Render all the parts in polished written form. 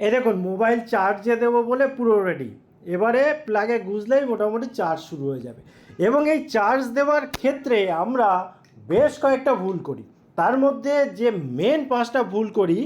এই দেখুন, মোবাইল চার্জে দেবো বলে পুরো রেডি। এবারে প্লাগে গুঁজলেই মোটামুটি চার্জ শুরু হয়ে যাবে। এবং এই চার্জ দেওয়ার ক্ষেত্রে আমরা বেশ কয়েকটা ভুল করি। তার মধ্যে যে মেন 5টা ভুল করি,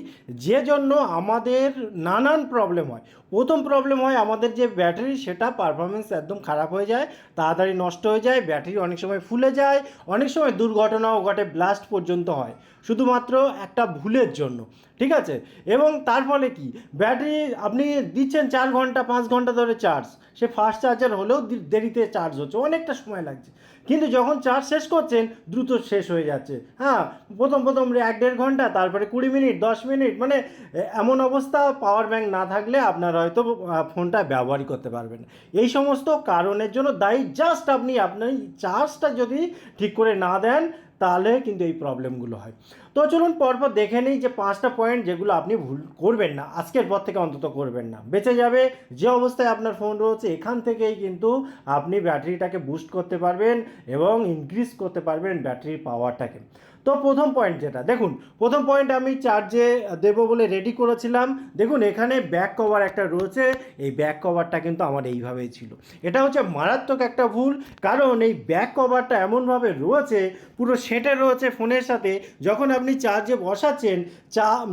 যে জন্য আমাদের নানান প্রবলেম হয়। প্রথম প্রবলেম হয় আমাদের যে ব্যাটারি, সেটা পারফরমেন্স একদম খারাপ হয়ে যায়, তাড়াতাড়ি নষ্ট হয়ে যায়, ব্যাটারি অনেক সময় ফুলে যায়, অনেক সময় দুর্ঘটনাও ঘটে, ব্লাস্ট পর্যন্ত হয় শুধুমাত্র একটা ভুলের জন্য। ঠিক আছে? এবং তার ফলে কি, ব্যাটারি আপনি দিচ্ছেন 4 ঘন্টা 5 ঘন্টা ধরে চার্জ, সে ফাস্ট চার্জার হলেও দেরিতে চার্জ হচ্ছে, অনেকটা সময় লাগছে। কিন্তু যখন চার্জ শেষ করছেন, দ্রুত শেষ হয়ে যাচ্ছে। হ্যাঁ, প্রথম 1-1.5 ঘন্টা, তারপরে 20 মিনিট 10 মিনিট, মানে এমন অবস্থা, পাওয়ার ব্যাংক না থাকলে আপনার হয়তো ফোনটা ব্যবহারই করতে পারবেন না। এই সমস্ত কারণের জন্য দায়ী জাস্ট আপনি আপনার চার্জটা যদি ঠিক করে না দেন, তাহলে কিন্তু এই প্রবলেমগুলো হয়। তো চলুন পরপর দেখে নিই যে 5টা পয়েন্ট যেগুলো আপনি ভুল করবেন না, আজকের পর থেকে অন্তত করবেন না, বেঁচে যাবে যে অবস্থায় আপনার ফোন রয়েছে। এখান থেকেই কিন্তু আপনি ব্যাটারিটাকে বুস্ট করতে পারবেন এবং ইনক্রিজ করতে পারবেন ব্যাটারির পাওয়ারটাকে। তো প্রথম পয়েন্ট যেটা দেখুন, প্রথম পয়েন্ট আমি চার্জে দেবো বলে রেডি করেছিলাম। দেখুন এখানে ব্যাক কভার একটা রয়েছে, এই ব্যাক কভারটা কিন্তু আমার এইভাবেই ছিল। এটা হচ্ছে মারাত্মক একটা ভুল, কারণ এই ব্যাক কভারটা এমনভাবে রয়েছে, পুরো সেটে রয়েছে ফোনের সাথে। যখন আপনি চার্জে বসাচ্ছেন,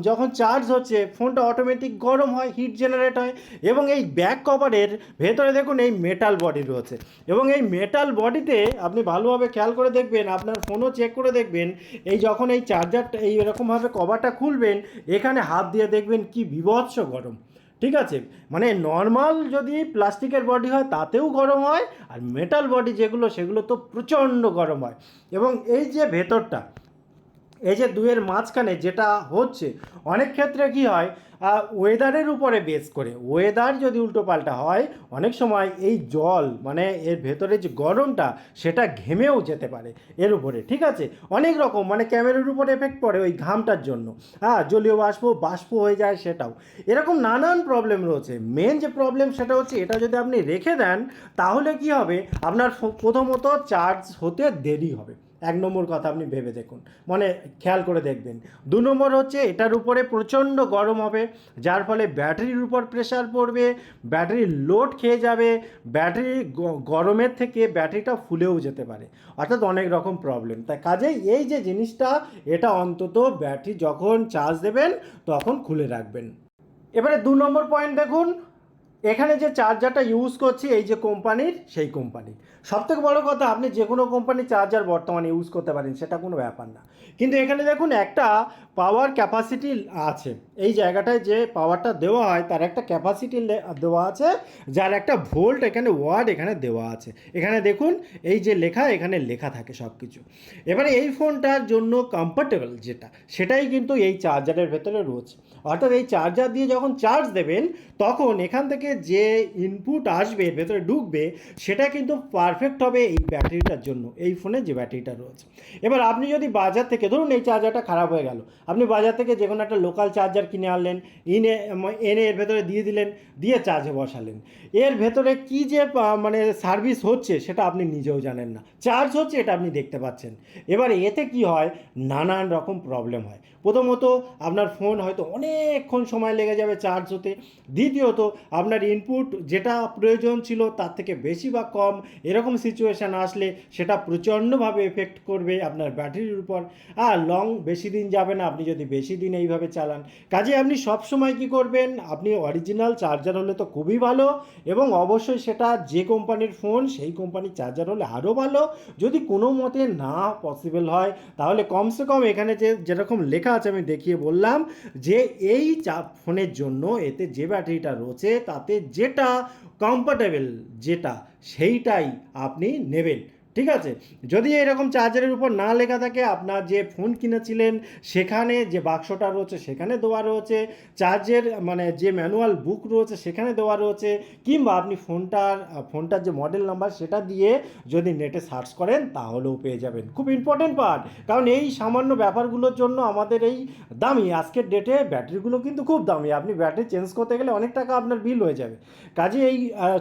যখন চার্জ হচ্ছে, ফোনটা অটোমেটিক গরম হয়, হিট জেনারেট হয়। এবং এই ব্যাক কভারের ভেতরে দেখুন এই মেটাল বডি রয়েছে, এবং এই মেটাল বডিতে আপনি ভালোভাবে খেয়াল করে দেখবেন, আপনার ফোনও চেক করে দেখবেন, এই যখন এই চার্জারটা এই এরকমভাবে কভারটা খুলবেন, এখানে হাত দিয়ে দেখবেন কি বিভৎস গরম। ঠিক আছে? মানে নর্মাল যদি প্লাস্টিকের বডি হয় তাতেও গরম হয়, আর মেটাল বডি যেগুলো, সেগুলো তো প্রচণ্ড গরম হয়। এবং এই যে ভেতরটা, এই যে দুয়ের মাঝখানে যেটা হচ্ছে, অনেক ক্ষেত্রে কি হয়, ওয়েদারের উপরে বেস করে, ওয়েদার যদি উল্টোপাল্টা হয়, অনেক সময় এই জল, মানে এর ভেতরে যে গরমটা, সেটা ঘেমেও যেতে পারে এর উপরে। ঠিক আছে? অনেক রকম, মানে ক্যামেরার উপরে এফেক্ট পড়ে ওই ঘামটার জন্য। হ্যাঁ, জলীয় বাষ্প বাষ্প হয়ে যায়, সেটাও এরকম নানান প্রবলেম রয়েছে। মেন যে প্রবলেম সেটা হচ্ছে, এটা যদি আপনি রেখে দেন, তাহলে কি হবে, আপনার প্রথমত চার্জ হতে দেরি হবে। 1 নম্বর কথা আপনি ভেবে দেখুন, মানে খেয়াল করে দেখবেন। 2 নম্বর হচ্ছে, এটার উপরে প্রচণ্ড গরম হবে, যার ফলে ব্যাটারির উপর প্রেশার পড়বে, ব্যাটারি লোড খেয়ে যাবে, ব্যাটারি গরমের থেকে ব্যাটারিটা ফুলেও যেতে পারে, অর্থাৎ অনেক রকম প্রবলেম। তাই কাজেই এই যে জিনিসটা, এটা অন্তত ব্যাটারি যখন চার্জ দেবেন তখন খুলে রাখবেন। এবারে 2 নম্বর পয়েন্ট দেখুন, এখানে যে চার্জারটা ইউজ করছি, এই যে কোম্পানির, সেই কোম্পানির। সবথেকে বড় কথা, আপনি যে কোনো কোম্পানির চার্জার বর্তমানে ইউজ করতে পারেন, সেটা কোনো ব্যাপার না। কিন্তু এখানে দেখুন একটা পাওয়ার ক্যাপাসিটি আছে, এই জায়গাটায় যে পাওয়ারটা দেওয়া হয় তার একটা ক্যাপাসিটি দেওয়া আছে, যার একটা ভোল্ট, এখানে ওয়াট এখানে দেওয়া আছে। এখানে দেখুন এই যে লেখা, এখানে লেখা থাকে সব কিছু। এবারে এই ফোনটার জন্য কমফর্টেবল যেটা, সেটাই কিন্তু এই চার্জারের ভেতরে রয়েছে। অর্থাৎ এই চার্জার দিয়ে যখন চার্জ দেবেন, তখন এখান থেকে যে ইনপুট আসবে, ভেতরে ঢুকবে, সেটা কিন্তু পারফেক্ট হবে এই ব্যাটারিটার জন্য, এই ফোনে যে ব্যাটারিটা রয়েছে। এবার আপনি যদি বাজার থেকে, ধরুন এই চার্জারটা খারাপ হয়ে গেল, আপনি বাজার থেকে যে কোনো একটা লোকাল চার্জার কিনে আনলেন, এনে এর ভেতরে দিয়ে দিলেন, দিয়ে চার্জে বসালেন, এর ভেতরে কি যে মানে সার্ভিস হচ্ছে, সেটা আপনি নিজেও জানেন না। চার্জ হচ্ছে এটা আপনি দেখতে পাচ্ছেন। এবার এতে কি হয়, নানান রকম প্রবলেম হয়। প্রথমত, আপনার ফোন হয়তো অনেকক্ষণ সময় লেগে যাবে চার্জ হতে। দ্বিতীয়ত, আপনার ইনপুট যেটা প্রয়োজন ছিল তার থেকে বেশি বা কম, এরকম সিচুয়েশান আসলে সেটা প্রচণ্ডভাবে এফেক্ট করবে আপনার ব্যাটারির উপর। আর বেশি দিন যাবে না আপনি যদি বেশি দিন এইভাবে চালান। কাজে আপনি সবসময় কি করবেন, আপনি অরিজিনাল চার্জার হলে তো খুবই ভালো, এবং অবশ্যই সেটা যে কোম্পানির ফোন সেই কোম্পানির চার্জার হলে আরও ভালো। যদি কোনো মতে না পসিবল হয়, তাহলে কমসে কম এখানে যেরকম লেখা আছে আমি দেখিয়ে বললাম, যে এই ফোনের জন্য এতে যে ব্যাটারিটা রয়েছে, তাতে যেটা কম্পার্টেবল, যেটা সেইটাই আপনি নেবেন। ঠিক আছে? যদি এরকম চার্জারের উপর না লেখা থাকে, আপনার যে ফোন কিনেছিলেন সেখানে যে বাক্সটা রয়েছে সেখানে দেওয়া রয়েছে, চার্জের মানে যে ম্যানুয়াল বুক রয়েছে সেখানে দেওয়া রয়েছে, কিংবা আপনি ফোনটার যে মডেল নাম্বার সেটা দিয়ে যদি নেটে সার্চ করেন, তাহলেও পেয়ে যাবেন। খুব ইম্পর্টেন্ট পার্ট, কারণ এই সামান্য ব্যাপারগুলোর জন্য আমাদের এই দামি, আজকের ডেটে ব্যাটারিগুলো কিন্তু খুব দামি, আপনি ব্যাটারি চেঞ্জ করতে গেলে অনেক টাকা আপনার বিল হয়ে যাবে। কাজে এই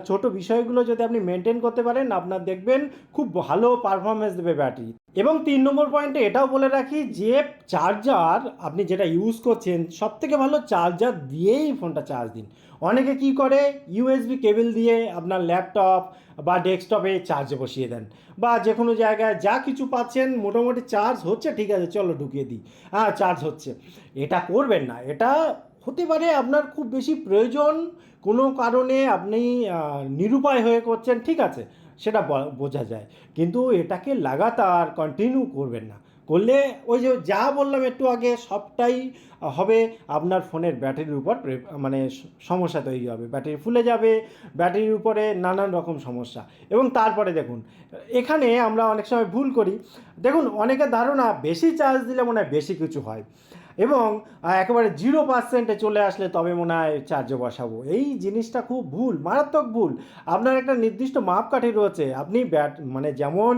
ছোট বিষয়গুলো যদি আপনি মেনটেন করতে পারেন, আপনার দেখবেন খুব ভালো পারফরমেন্স দেবে ব্যাটারি। এবং 3 নম্বর পয়েন্টে এটাও বলে রাখি যে চার্জার আপনি যেটা ইউজ করছেন সবথেকে ভালো চার্জার দিয়েই ফোনটা চার্জ দিন। অনেকে কি করে ইউএসবি কেবল দিয়ে আপনার ল্যাপটপ বা ডেস্কটপে চার্জে বসিয়ে দেন, বা যে কোনো জায়গায় যা কিছু পাচ্ছেন মোটামুটি চার্জ হচ্ছে, ঠিক আছে চলো ঢুকিয়ে দিই, হ্যাঁ চার্জ হচ্ছে। এটা করবেন না। এটা হতে পারে আপনার খুব বেশি প্রয়োজন, কোনো কারণে আপনি নিরুপায় হয়ে করছেন, ঠিক আছে সেটা বোঝা যায়, কিন্তু এটাকে লাগাতার কন্টিনিউ করবেন না। করলে ওই যে যা বললাম একটু আগে সবটাই হবে আপনার ফোনের ব্যাটারির উপর মানে সমস্যা তৈরি হবে, ব্যাটারি ফুলে যাবে, ব্যাটারির উপরে নানান রকম সমস্যা। এবং তারপরে দেখুন এখানে আমরা অনেক সময় ভুল করি। দেখুন অনেকের ধারণা বেশি চার্জ দিলে মনে হয় বেশি কিছু হয়, এবং একেবারে 0%-এ চলে আসলে তবে মনে হয় চার্জে বসাবো। এই জিনিসটা খুব ভুল, মারাত্মক ভুল। আপনার একটা নির্দিষ্ট মাপকাঠি রয়েছে। আপনি মানে যেমন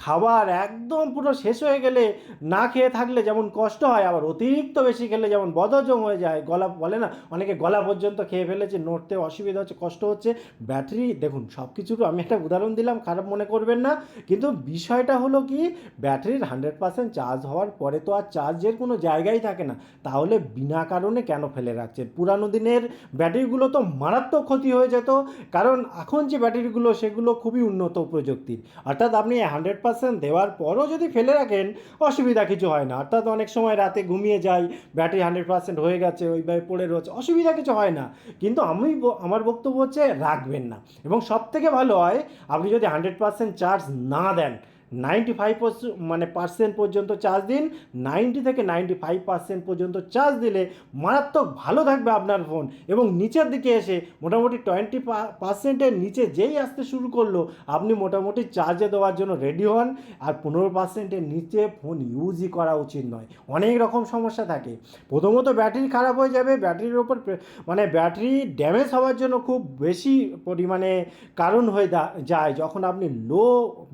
খাবার একদম পুরো শেষ হয়ে গেলে না খেয়ে থাকলে যেমন কষ্ট হয়, আবার অতিরিক্ত বেশি খেলে যেমন বদহজম হয়ে যায়, গলা বলে না অনেকে গলা পর্যন্ত খেয়ে ফেলেছে, নড়তে অসুবিধা হচ্ছে, কষ্ট হচ্ছে। ব্যাটারি দেখুন সব কিছুর আমি একটা উদাহরণ দিলাম, খারাপ মনে করবেন না, কিন্তু বিষয়টা হলো কি ব্যাটারির 100% চার্জ হওয়ার পরে তো আর চার্জের কোনো জায়গাই থাকে না। তাহলে বিনা কারণে কেন ফেলে রাখছেন? পুরানো দিনের ব্যাটারিগুলো তো মারাত্মক ক্ষতি হয়ে যেত, কারণ এখন যে ব্যাটারিগুলো সেগুলো খুবই উন্নত প্রযুক্তির। অর্থাৎ আপনি 100% দেওয়ার পরও যদি ফেলে রাখেন অসুবিধা কিছু হয় না। অর্থাৎ অনেক সময় রাতে ঘুমিয়ে যাই, ব্যাটারি 100% হয়ে গেছে, ওইভাবে পড়ে রয়েছে, অসুবিধা কিছু হয় না। কিন্তু আমার বক্তব্য হচ্ছে রাখবেন না। এবং সবথেকে ভালো হয় আপনি যদি 100% চার্জ না দেন, 95% পর্যন্ত চার্জ দিন। 90 থেকে 95% পর্যন্ত চার্জ দিলে মারাত্মক ভালো থাকবে আপনার ফোন। এবং নিচের দিকে এসে মোটামুটি 20%-এর নিচে যেই আসতে শুরু করলো আপনি মোটামুটি চার্জে দেওয়ার জন্য রেডি হন। আর 15%-এর নিচে ফোন ইউজই করা উচিত নয়। অনেক রকম সমস্যা থাকে। প্রথমত ব্যাটারি খারাপ হয়ে যাবে, ব্যাটারির ওপর মানে ব্যাটারি ড্যামেজ হওয়ার জন্য খুব বেশি পরিমাণে কারণ হয়ে যায় যখন আপনি লো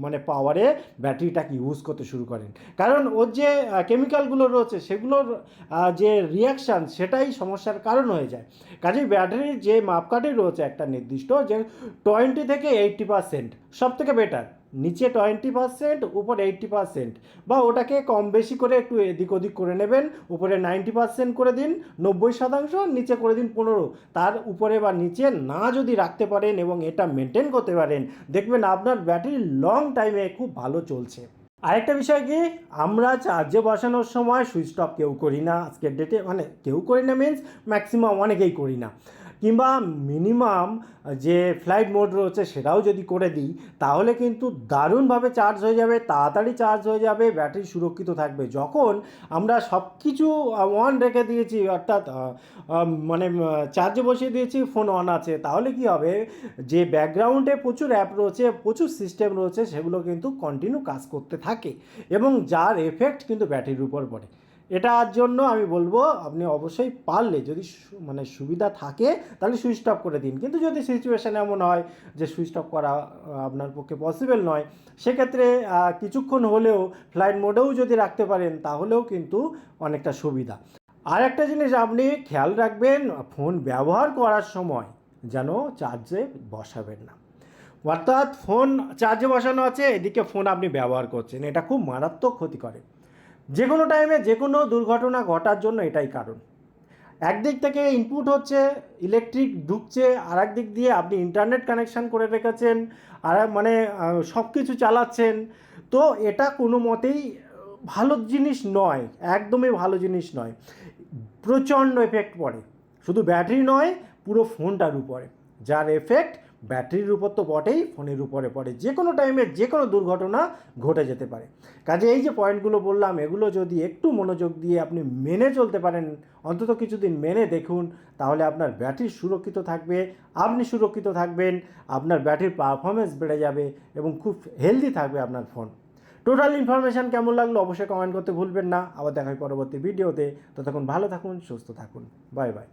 মানে পাওয়ারে ব্যাটারিটাকে ইউজ করতে শুরু করেন। কারণ ওর যে কেমিক্যালগুলো রয়েছে সেগুলোর যে রিয়াকশান সেটাই সমস্যার কারণ হয়ে যায়। কাজেই ব্যাটারির যে মাপকাঠি রয়েছে একটা নির্দিষ্ট, যে 20 থেকে 80% সব থেকে বেটার। নিচে 20%, উপরে 80%, বা ওটাকে কম বেশি করে একটু এদিক ওদিক করে নেবেন। উপরে 90% করে দিন 90%, নিচে করে দিন 15। তার উপরে বা নিচে না যদি রাখতে পারেন এবং এটা মেনটেন করতে পারেন, দেখবেন আপনার ব্যাটারি লং টাইমে খুব ভালো চলছে। আরেকটা বিষয় কি, আমরা চার্জে বসানোর সময় সুইচ অফ কেউ করি না আজকের ডেটে, মানে কেউ করি না মিনস ম্যাক্সিমাম অনেকেই করি না। কিংবা মিনিমাম যে ফ্লাইট মোড রয়েছে সেটাও যদি করে দিই তাহলে কিন্তু দারুণভাবে চার্জ হয়ে যাবে, তাড়াতাড়ি চার্জ হয়ে যাবে, ব্যাটারি সুরক্ষিত থাকবে। যখন আমরা সব কিছু অন রেখে দিয়েছি, অর্থাৎ মানে চার্জে বসিয়ে দিয়েছি, ফোন অন আছে, তাহলে কি হবে, যে ব্যাকগ্রাউন্ডে প্রচুর অ্যাপ রয়েছে, প্রচুর সিস্টেম রয়েছে, সেগুলো কিন্তু কন্টিনিউ কাজ করতে থাকে এবং যার এফেক্ট কিন্তু ব্যাটারির উপর পড়ে। এটার জন্য আমি বলবো আপনি অবশ্যই পারলে যদি মানে সুবিধা থাকে তাহলে সুইচ অফ করে দিন। কিন্তু যদি সিচুয়েশান এমন হয় যে সুইচ অফ করা আপনার পক্ষে পসিবল নয়, সেক্ষেত্রে কিছুক্ষণ হলেও ফ্লাইট মোডেও যদি রাখতে পারেন তাহলেও কিন্তু অনেকটা সুবিধা। আর একটা জিনিস আপনি খেয়াল রাখবেন, ফোন ব্যবহার করার সময় যেন চার্জে বসাবেন না। অর্থাৎ ফোন চার্জে বসানো আছে, এদিকে ফোন আপনি ব্যবহার করছেন, এটা খুব মারাত্মক ক্ষতি করে। যে কোনো টাইমে যে কোনো দুর্ঘটনা ঘটার জন্য এটাই কারণ। একদিক থেকে ইনপুট হচ্ছে, ইলেকট্রিক ঢুকছে, আর এক দিক দিয়ে আপনি ইন্টারনেট কানেকশান করে রেখেছেন, আর মানে সব কিছু চালাচ্ছেন। তো এটা কোনো মতেই ভালো জিনিস নয়, একদমই ভালো জিনিস নয়। প্রচণ্ড এফেক্ট পড়ে, শুধু ব্যাটারি নয় পুরো ফোনটার উপরে, যার এফেক্ট ব্যাটারির উপর তো বটেই, ফোনের উপরে পড়ে। যে কোনো টাইমে যে কোনো দুর্ঘটনা ঘটে যেতে পারে। কাজে এই যে পয়েন্টগুলো বললাম এগুলো যদি একটু মনোযোগ দিয়ে আপনি মেনে চলতে পারেন, অন্তত কিছুদিন মেনে দেখুন, তাহলে আপনার ব্যাটারি সুরক্ষিত থাকবে, আপনি সুরক্ষিত থাকবেন, আপনার ব্যাটারির পারফরমেন্স বেড়ে যাবে এবং খুব হেলদি থাকবে আপনার ফোন। টোটাল ইনফরমেশান কেমন লাগলো অবশ্যই কমেন্ট করতে ভুলবেন না। আবার দেখা হয় পরবর্তী ভিডিওতে। ততক্ষণ ভালো থাকুন, সুস্থ থাকুন, বাই বাই।